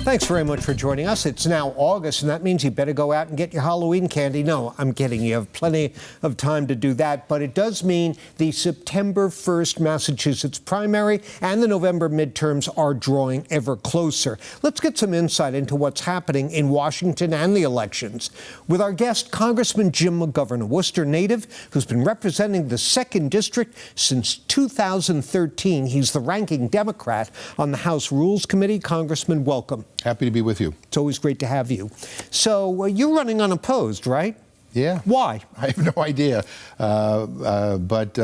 Thanks very much for joining us. It's now August, and that means you better go out and get your Halloween candy. No, I'm kidding. You have plenty of time to do that. But it does mean the September 1st Massachusetts primary and the November midterms are drawing ever closer. Let's get some insight into what's happening in Washington and the elections with our guest, Congressman Jim McGovern, a Worcester native who's been representing the 2nd District since 2013. He's the ranking Democrat on the House Rules Committee. Congressman, welcome. Happy to be with you. It's always great to have you. So you're running unopposed, right? Yeah. Why? I have no idea. But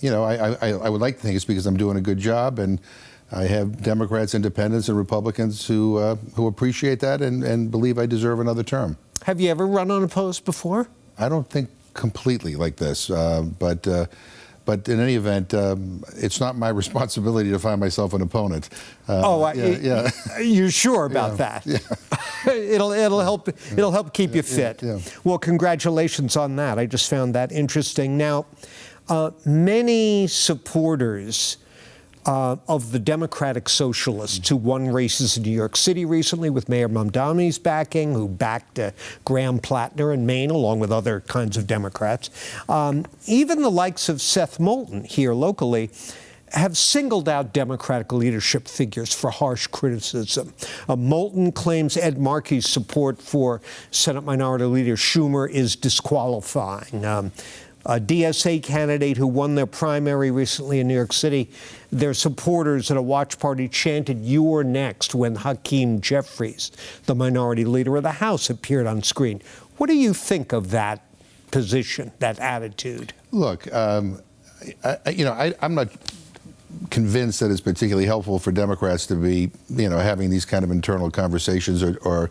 you know, I would like to think it's because I'm doing a good job, and I have Democrats, Independents, and Republicans who appreciate that and believe I deserve another term. Have you ever run unopposed before? I don't think completely like this, but in any event, it's not my responsibility to find myself an opponent. You're sure about that? Yeah. It'll help keep you fit. Yeah. Well, congratulations on that. I just found that interesting. Now, many supporters of the Democratic Socialists who won races in New York City recently with Mayor Mamdani's backing, who backed Graham Plattner in Maine, along with other kinds of Democrats. Even the likes of Seth Moulton here locally have singled out Democratic leadership figures for harsh criticism. Moulton claims Ed Markey's support for Senate Minority Leader Schumer is disqualifying. A DSA candidate who won their primary recently in New York City, their supporters at a watch party chanted, "You're next," when Hakeem Jeffries, the minority leader of the House, appeared on screen. What do you think of that position, that attitude? Look, I'm not convinced that it's particularly helpful for Democrats to be, having these kind of internal conversations or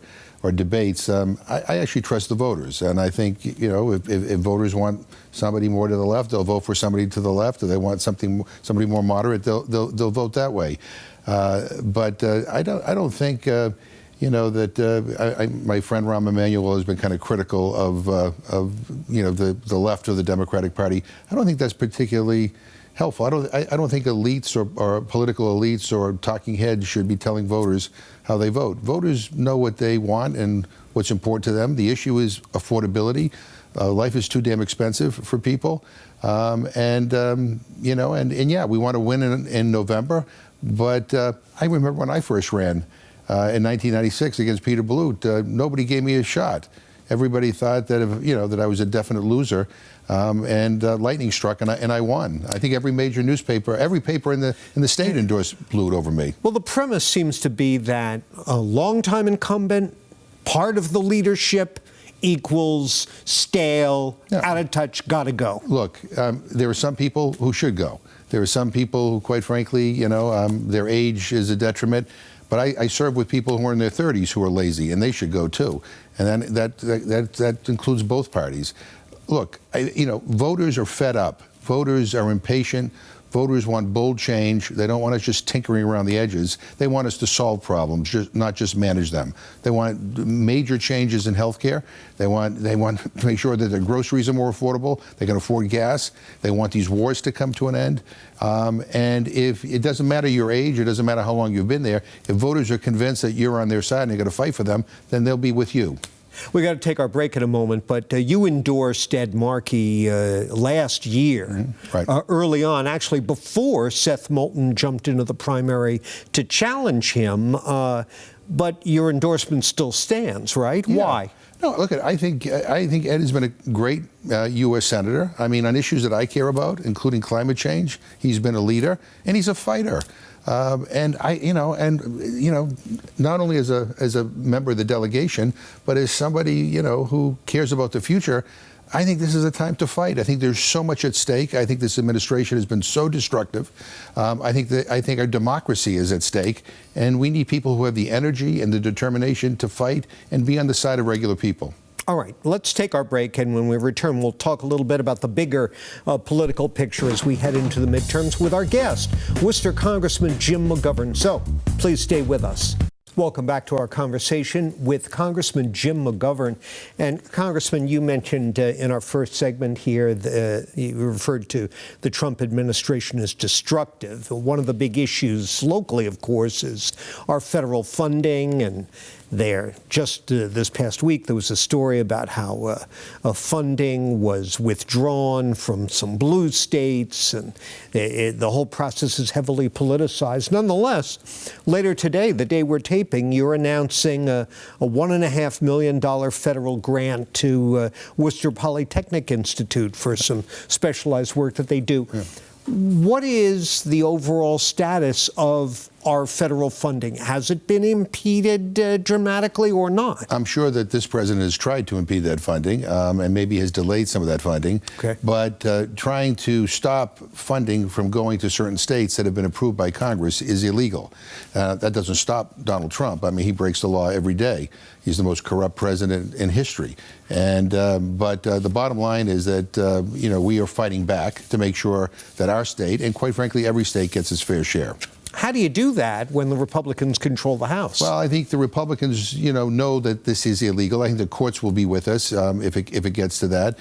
debates. I actually trust the voters, and I think, if voters want somebody more to the left, they'll vote for somebody to the left. If they want somebody more moderate, they'll vote that way. But I don't think that my friend Rahm Emanuel has been kind of critical of the left of the Democratic Party. I don't think that's particularly helpful. I don't think elites or political elites or talking heads should be telling voters how they vote. Voters know what they want and what's important to them. The issue is affordability. Life is too damn expensive for people, and yeah, we want to win in November. But I remember when I first ran in 1996 against Peter Balut, nobody gave me a shot. Everybody thought that that I was a definite loser, and lightning struck, and I won. I think every major newspaper, every paper in the state endorsed Balut over me. Well, the premise seems to be that a longtime incumbent, part of the leadership, equals stale, out of touch, gotta go. Look, there are some people who should go. There are some people who, quite frankly, their age is a detriment. But I serve with people who are in their 30s who are lazy, and they should go too. And then that includes both parties. Look, voters are fed up. Voters are impatient. Voters want bold change. They don't want us just tinkering around the edges. They want us to solve problems, not just manage them. They want major changes in health care. They want to make sure that their groceries are more affordable. They can afford gas. They want these wars to come to an end. And if it doesn't matter your age, it doesn't matter how long you've been there, if voters are convinced that you're on their side and you're going to fight for them, then they'll be with you. We got to take our break in a moment, but you endorsed Ed Markey last year, right. Early on, actually before Seth Moulton jumped into the primary to challenge him. But your endorsement still stands, right? Yeah. Why? No, look, I think Ed has been a great U.S. senator. I mean, on issues that I care about, including climate change, he's been a leader, and he's a fighter. And not only as a member of the delegation, but as somebody who cares about the future, I think this is a time to fight. I think there's so much at stake. I think this administration has been so destructive. I think our democracy is at stake, and we need people who have the energy and the determination to fight and be on the side of regular people. All right, let's take our break, and when we return, we'll talk a little bit about the bigger political picture as we head into the midterms with our guest, Worcester Congressman Jim McGovern. So please stay with us. Welcome back to our conversation with Congressman Jim McGovern. And Congressman, you mentioned in our first segment here, you referred to the Trump administration as destructive. One of the big issues locally, of course, is our federal funding. And just this past week, there was a story about how funding was withdrawn from some blue states, and the whole process is heavily politicized. Nonetheless, later today, the day we're taping, you're announcing a $1.5 million federal grant to Worcester Polytechnic Institute for some specialized work that they do. Yeah. What is the overall status of our federal funding? Has it been impeded dramatically or not? I'm sure that this president has tried to impede that funding and maybe has delayed some of that funding. Okay. But trying to stop funding from going to certain states that have been approved by Congress is illegal. That doesn't stop Donald Trump. I mean, he breaks the law every day. He's the most corrupt president in history. And but the bottom line is that we are fighting back to make sure that our state, and quite frankly, every state, gets its fair share. How do you do that when the Republicans control the House? Well, I think the Republicans, know that this is illegal. I think the courts will be with us if it gets to that.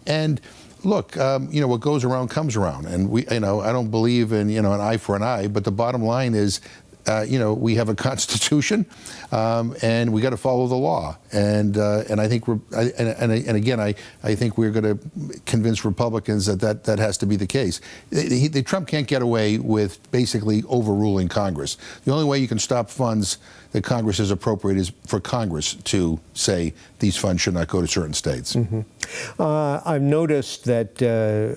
And look, what goes around comes around. And I don't believe in an eye for an eye. But the bottom line is, we have a constitution, and we got to follow the law. And I think I think we're going to convince Republicans that has to be the case. Trump can't get away with basically overruling Congress. The only way you can stop funds that Congress has appropriated is for Congress to say these funds should not go to certain states. Mm-hmm. I've noticed that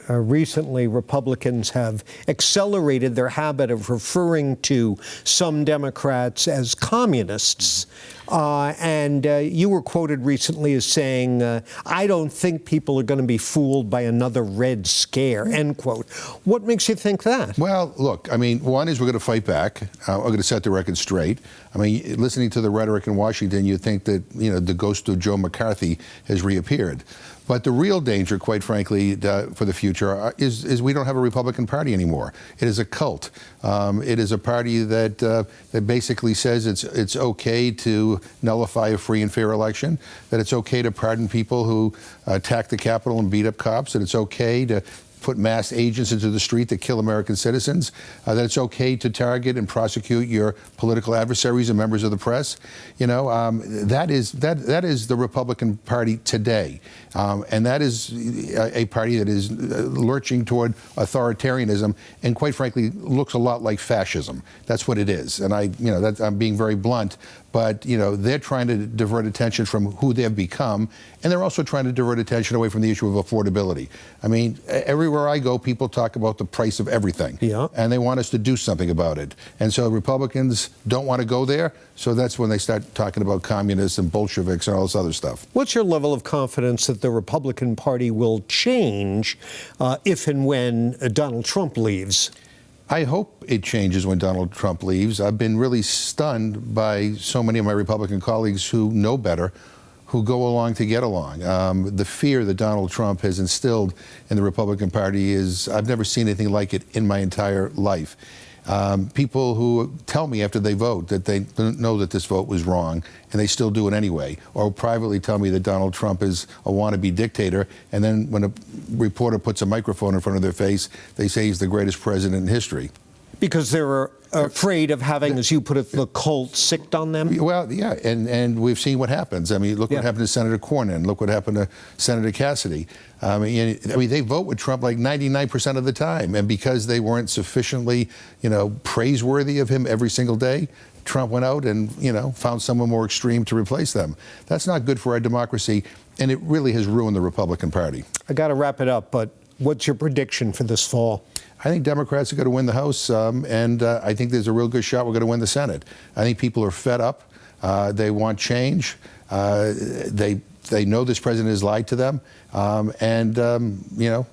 recently Republicans have accelerated their habit of referring to some Democrats as communists. And you were quoted recently as saying, I don't think people are going to be fooled by another Red Scare, end quote. What makes you think that? Well, look, I mean, one is we're going to fight back. We're going to set the record straight. I mean, listening to the rhetoric in Washington, you think that, the ghost of Joe McCarthy has reappeared. But the real danger, quite frankly, for the future is we don't have a Republican Party anymore. It is a cult. It is a party that basically says it's okay to nullify a free and fair election, that it's okay to pardon people who attack the Capitol and beat up cops, that it's okay to put mass agents into the street that kill American citizens, that it's okay to target and prosecute your political adversaries and members of the press. That is the Republican Party today. And that is a party that is lurching toward authoritarianism and, quite frankly, looks a lot like fascism. That's what it is. And I'm being very blunt. But, they're trying to divert attention from who they've become, and they're also trying to divert attention away from the issue of affordability. I mean, everywhere I go, people talk about the price of everything, and they want us to do something about it. And so Republicans don't want to go there, so that's when they start talking about communists and Bolsheviks and all this other stuff. What's your level of confidence that the Republican Party will change if and when Donald Trump leaves? I hope it changes when Donald Trump leaves. I've been really stunned by so many of my Republican colleagues who know better, who go along to get along. The fear that Donald Trump has instilled in the Republican Party is, I've never seen anything like it in my entire life. People who tell me after they vote that they know that this vote was wrong and they still do it anyway, or privately tell me that Donald Trump is a wannabe dictator, and then when a reporter puts a microphone in front of their face, they say he's the greatest president in history. Because they're afraid of having, as you put it, the cult sicked on them? Well, yeah, and we've seen what happens. I mean, look what happened to Senator Cornyn. Look what happened to Senator Cassidy. I mean, they vote with Trump like 99% of the time. And because they weren't sufficiently, praiseworthy of him every single day, Trump went out and, found someone more extreme to replace them. That's not good for our democracy, and it really has ruined the Republican Party. I got to wrap it up, but what's your prediction for this fall? I think Democrats are going to win the House, and I think there's a real good shot we're going to win the Senate. I think people are fed up. They want change. They know this president has lied to them. You know,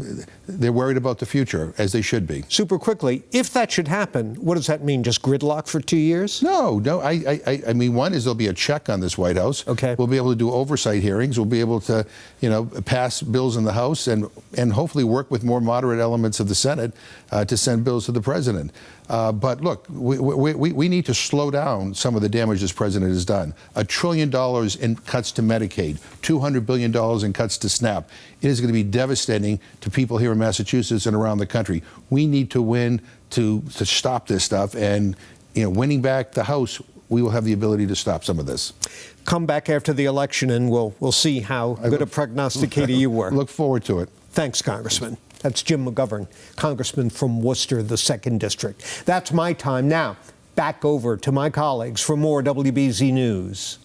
they're worried about the future, as they should be. Super quickly, if that should happen, what does that mean? Just gridlock for 2 years? No. I mean, one is there'll be a check on this White House. Okay. We'll be able to do oversight hearings. We'll be able to, you know, pass bills in the House and hopefully work with more moderate elements of the Senate to send bills to the president. But look, we need to slow down some of the damage this president has done. $1 trillion in cuts to Medicaid, $200 billion in cuts to SNAP. It is going to be devastating to people here in Massachusetts and around the country. We need to win to stop this stuff, and you know, winning back the House, we will have the ability to stop some of this. Come back after the election, and we'll see how good a prognosticator you were. Look forward to it. Thanks, Congressman. That's Jim McGovern, Congressman from Worcester, the 2nd District. That's my time. Now, back over to my colleagues for more WBZ News.